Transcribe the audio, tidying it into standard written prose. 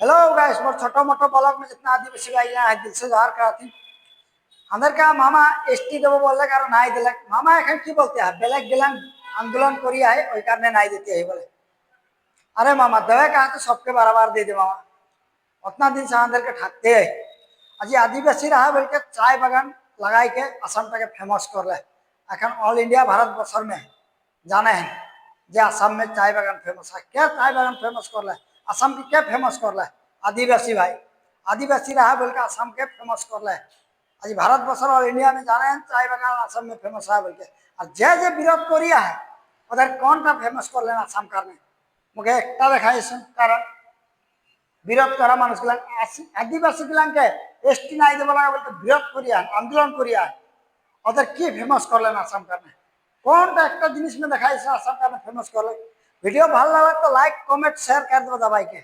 Hello guys, मोर छोटो मोटो blog में जितना आदिवासी भाई यहाँ है दिल से जोहार कराती। अंदर का मामा एसटी देव बोले कारण नाई दिले मामा एखन की बोलते हैं बेलेग गिलान आंदोलन करिया है ओई कारणे नाई देते है बोले। अरे मामा देवे कहा तो सबके बराबर दे दे मामा, उतना दिन से अंदर के ठाकते है। आज आदिवासी रहा बोल के चाय बागान लगाई के असम के फेमस कर ले। एखन ऑल इंडिया भारत बसर में जाने हैं जे असम में चाय बागान फेमस है। क्या चाय बागान फेमस कर ले? असम की क्या फेमस कर ले? आदिवासी भाई आदिवासी रहा बोल के असम के फेमस कर ले। आज भारत बसर और इंडिया में जाने हैं चाय बागान असम में फेमस है बोल के। और जे जे विरोध करिया है उधर कौन का फेमस कर लेना असम करने मुझे एक देखा कारण বিরোধ করা মানুষগুলা আদিবাসী গুলাকে এসটি নাই দেব লাগে বলতে বিরোধ করিয়া আন্দোলন করিয়া ওদের কি ফেমাস করলেন আসাম কারণে কোনটা একটা জিনিস में দেখাইছে আসাম কারণে ফেমাস করলেন। ভিডিও ভালো লাগে তো লাইক কমেন্ট শেয়ার कर दो दबाई के।